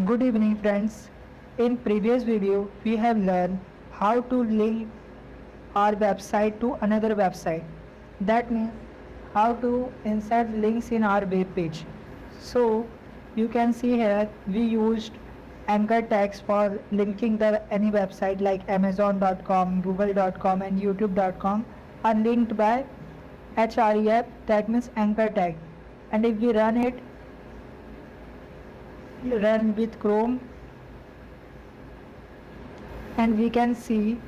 Good evening friends. In previous video we have learned how to link our website to another website. That means how to insert links in our web page. So you can see here we used anchor tags for linking the any website like amazon.com, google.com and youtube.com are linked by href, that means anchor tag. And if we run with Chrome, and we can see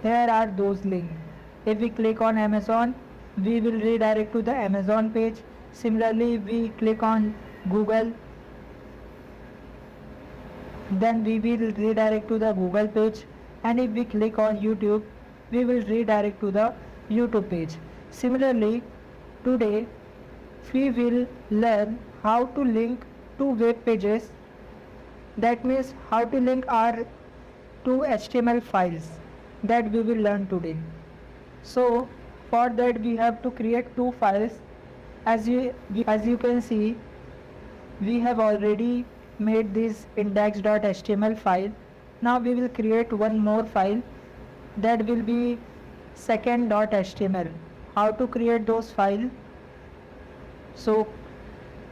here are those links. If we click on Amazon, we will redirect to the Amazon page. Similarly, we click on Google, then we will redirect to the Google page, and if we click on YouTube, we will redirect to the YouTube page. Similarly, today we will learn how to link two web pages, that means how to link our two HTML files, that we will learn today. So for that we have to create two files. As you can see, we have already made this index.html file. Now we will create one more file, that will be second.html. How to create those files? So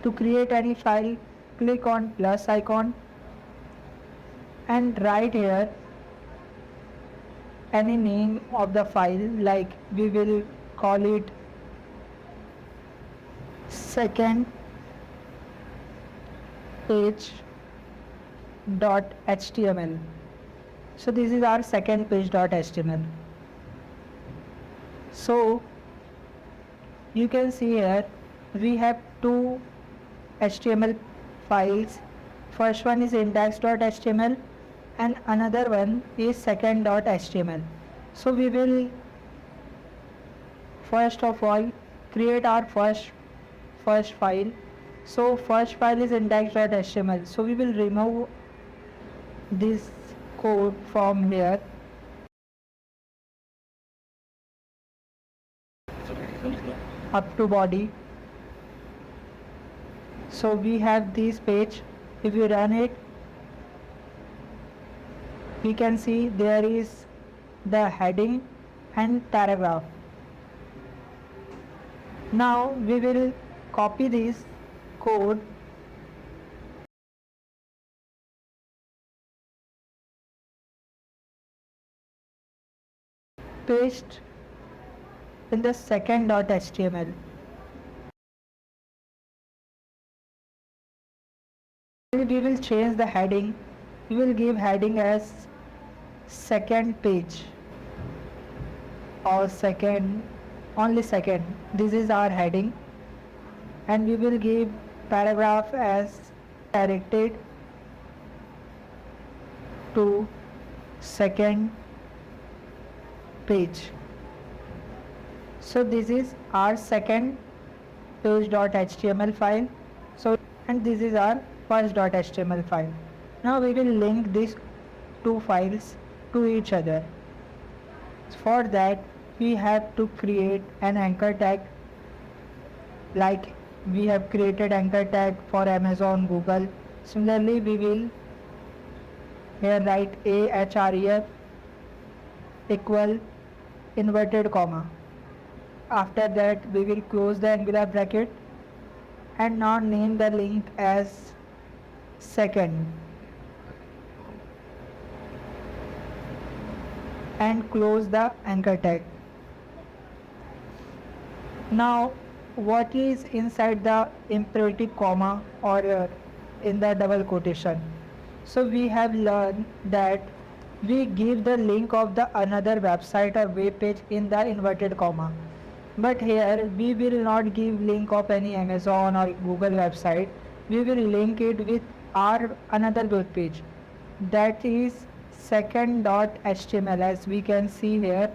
to create any file, click on plus icon and write here any name of the file, like we will call it second page.html. So this is our second page.html. So you can see here we have two HTML files. First one is index.html and another one is second.html. So we will first of all create our first file. So first file is index.html. So we will remove this code from here. Up to body. So we have this page. If you run it, we can see there is the heading and paragraph. Now we will copy this code paste in the second.html. We will change the heading. We will give heading as second page or only second. This is our heading, and we will give paragraph as directed to second page. So this is our second page.html file. So, and this is our first.html file. Now we will link these two files to each other. For that we have to create an anchor tag, like we have created anchor tag for Amazon, Google. Similarly, we will here write ahref equal inverted comma. After that we will close the angular bracket and now name the link as second and close the anchor tag. Now what is inside the imperative comma or in the double quotation? So we have learned that we give the link of the another website or web page in the inverted comma, but here we will not give link of any Amazon or Google website. We will link it with our another web page, that is second.html. as we can see here,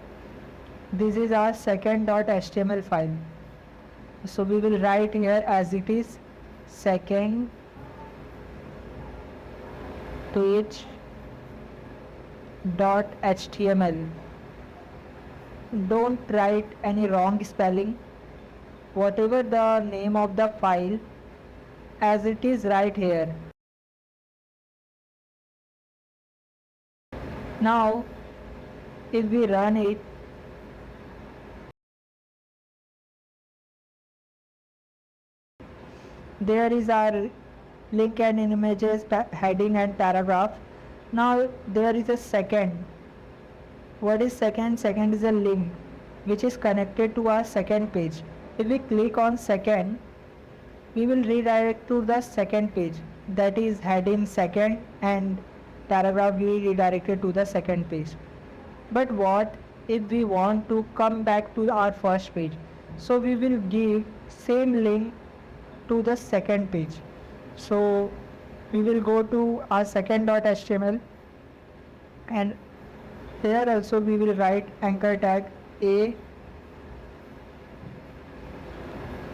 this is our second.html file. So we will write here as it is second page.html. Don't write any wrong spelling. Whatever the name of the file, as it is right here. Now if we run it, there is our link and images heading and paragraph. Now there is a second. What is second? Second is a link which is connected to our second page. If we click on second, we will redirect to the second page, that is heading second and paragraph will be redirected to the second page. But what if we want to come back to our first page? So we will give same link to the second page. So we will go to our second.html, and here also we will write anchor tag a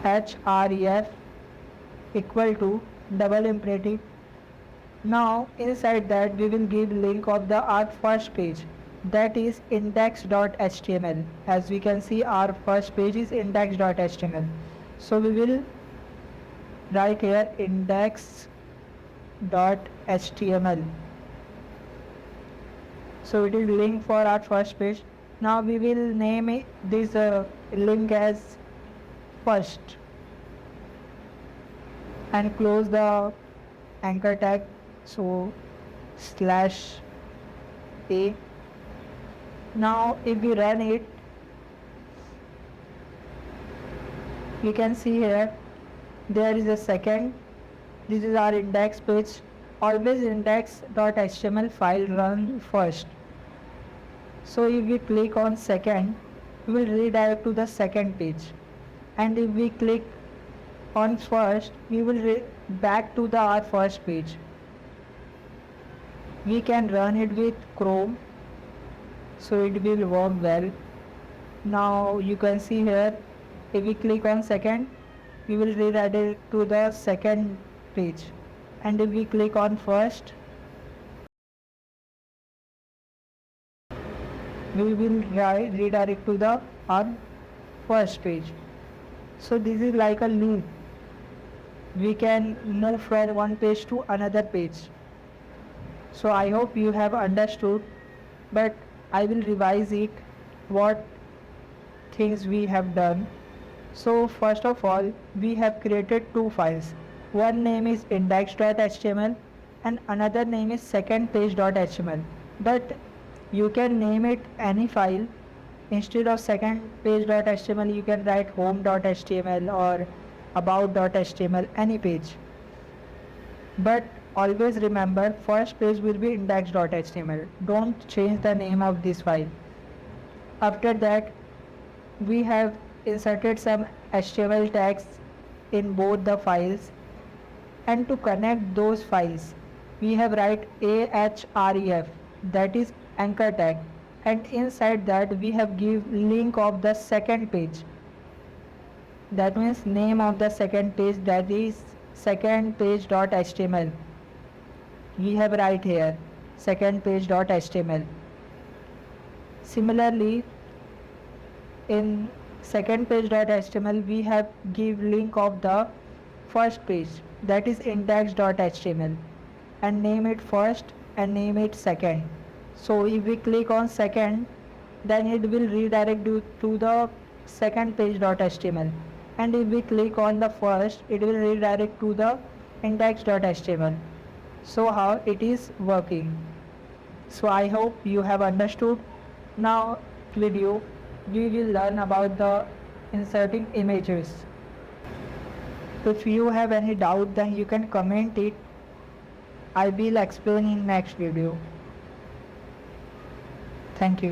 href equal to double imperative. Now inside that we will give link of the our first page, that is index.html. As we can see, our first page is index.html. So we will write here index.html. So it is link for our first page. Now we will name this link as first and close the anchor tag. So /a. Now if we run it, you can see here there is a second. This is our index page. Always index.html file run first. So if we click on second, we will redirect to the second page. And if we click on first, we will back to our first page. We can run it with Chrome, so it will work well. Now you can see here, if we click on second, we will redirect it to the second page. And if we click on first, we will redirect to our first page. So this is like a loop. We can move from one page to another page. So I hope you have understood, but I will revise it, what things we have done. So first of all, we have created two files. One name is index.html and another name is secondpage.html. But you can name it any file. Instead of secondpage.html, you can write home.html or about.html, any page. But always remember, first page will be index.html. Don't change the name of this file. After that, we have inserted some HTML tags in both the files, and to connect those files, we have write ahref, that is anchor tag, and inside that we have give link of the second page. That means name of the second page, that is secondpage.html. We have write here secondpage.html. Similarly, in secondpage.html we have give link of the first page, that is index.html, and name it first and name it second. So if we click on second, then it will redirect to the second page.html, and if we click on the first, it will redirect to the index.html. So how it is working. So I hope you have understood. Now video we will learn about the inserting images. If you have any doubt, then you can comment it. I will explain in next video. Thank you.